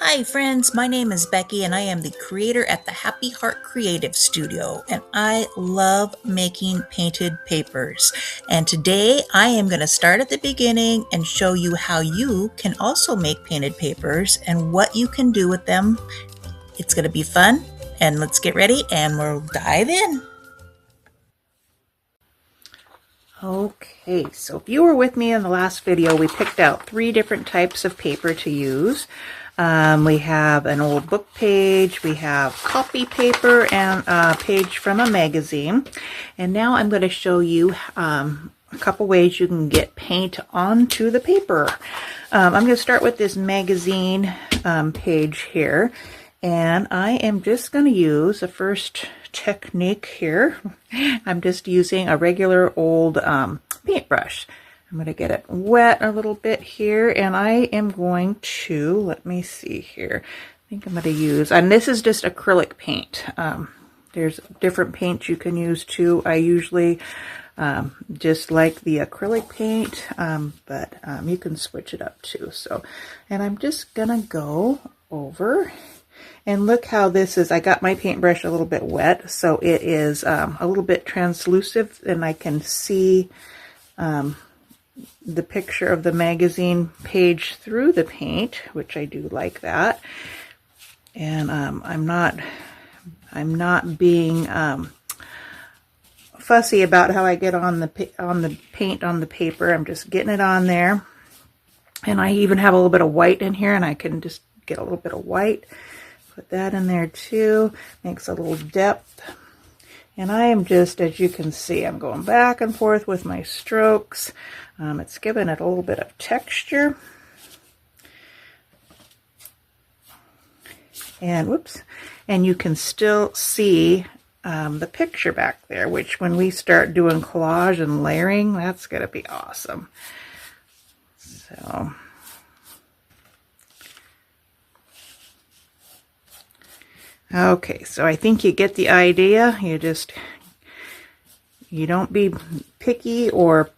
Hi friends, my name is Becky and I am the creator at the Happy Heart Creative Studio and I love making painted papers. And today I am going to start at the beginning and show you how you can also make painted papers and what you can do with them. It's going to be fun and let's get ready and we'll dive in. Okay, so if you were with me in the last video, we picked out 3 different types of paper to use. We have an old book page, we have copy paper, and a page from a magazine. And now I'm going to show you a couple ways you can get paint onto the paper. I'm going to start with this magazine page here. And I am just going to use the first technique here. I'm just using a regular old paintbrush. I'm going to get it wet a little bit here, and I am going to, let me see here, I think I'm going to use, and this is just acrylic paint. There's different paints you can use too. I usually just like the acrylic paint, but you can switch it up too. So, and I'm just going to go over. And look how this is. I got my paintbrush a little bit wet, so it is a little bit translucent, and I can see the picture of the magazine page through the paint, which I do like that. And I'm not being fussy about how I get on the paint on the paper. I'm just getting it on there, and I even have a little bit of white in here, and I can just get a little bit of white. Put that in there too, makes a little depth. And I am just, as you can see, I'm going back and forth with my strokes. It's giving it a little bit of texture. And whoops, and you can still see the picture back there, which when we start doing collage and layering, that's going to be awesome. So okay, so I think you get the idea. You don't be picky or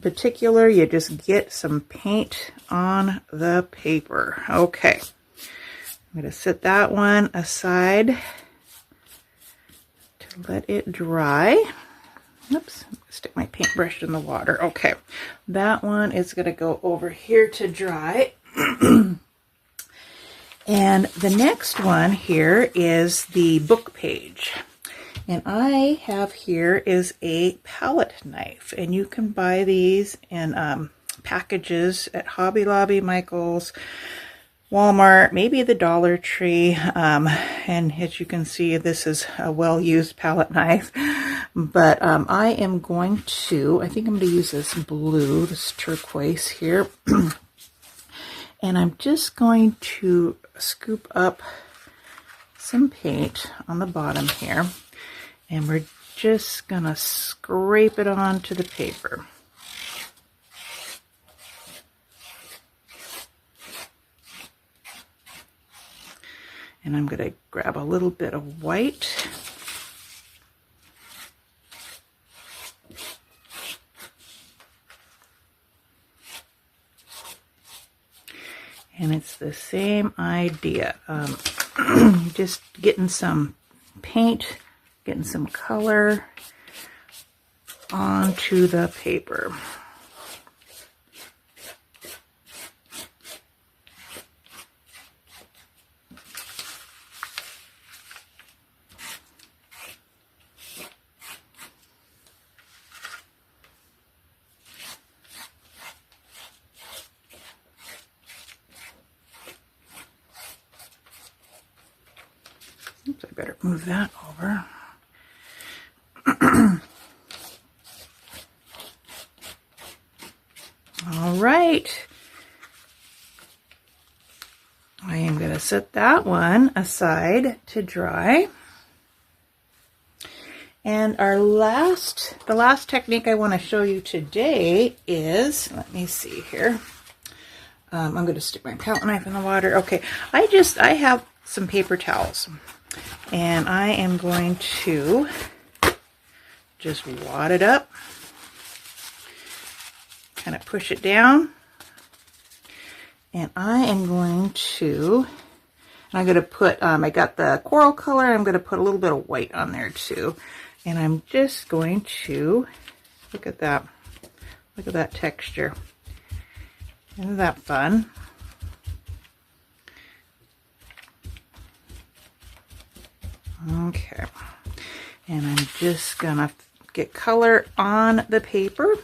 particular. You just get some paint on the paper. Okay, I'm going to set that one aside to let it dry. Oops, stick my paintbrush in the water. Okay, that one is going to go over here to dry. And the next one here is the book page. And I have here is a palette knife. And you can buy these in packages at Hobby Lobby, Michael's, Walmart, maybe the Dollar Tree. And as you can see, this is a well-used palette knife. But I am going to, I think I'm going to use this blue, this turquoise here. And I'm just going to scoop up some paint on the bottom here, and we're just gonna scrape it onto the paper. And I'm gonna grab a little bit of white. And it's the same idea. Just getting some paint, getting some color onto the paper. Oops, I better move that over. All right. I am going to set that one aside to dry. And the last technique I want to show you today is, let me see here. I'm going to stick my palette knife in the water. Okay, I have some paper towels. And I am going to just wad it up, kind of push it down, and I am going to I'm going to put, I got the coral color, I'm going to put a little bit of white on there too. And I'm just going to, look at that texture. Isn't that fun? Okay, and I'm just gonna get color on the paper.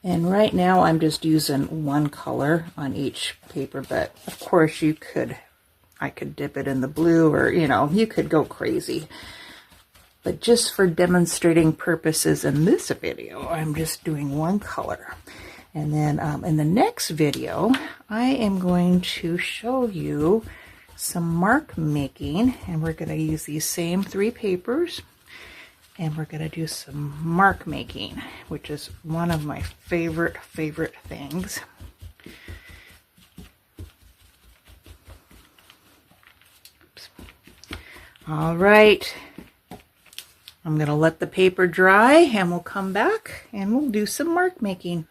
And right now I'm just using one color on each paper, but of course I could dip it in the blue, or you could go crazy. But just for demonstrating purposes in this video, I'm just doing one color. And then in the next video, I am going to show you some mark making, and we're going to use these same 3 papers, and we're going to do some mark making, which is one of my favorite things. Oops. All right. I'm going to let the paper dry, and we'll come back and we'll do some mark making.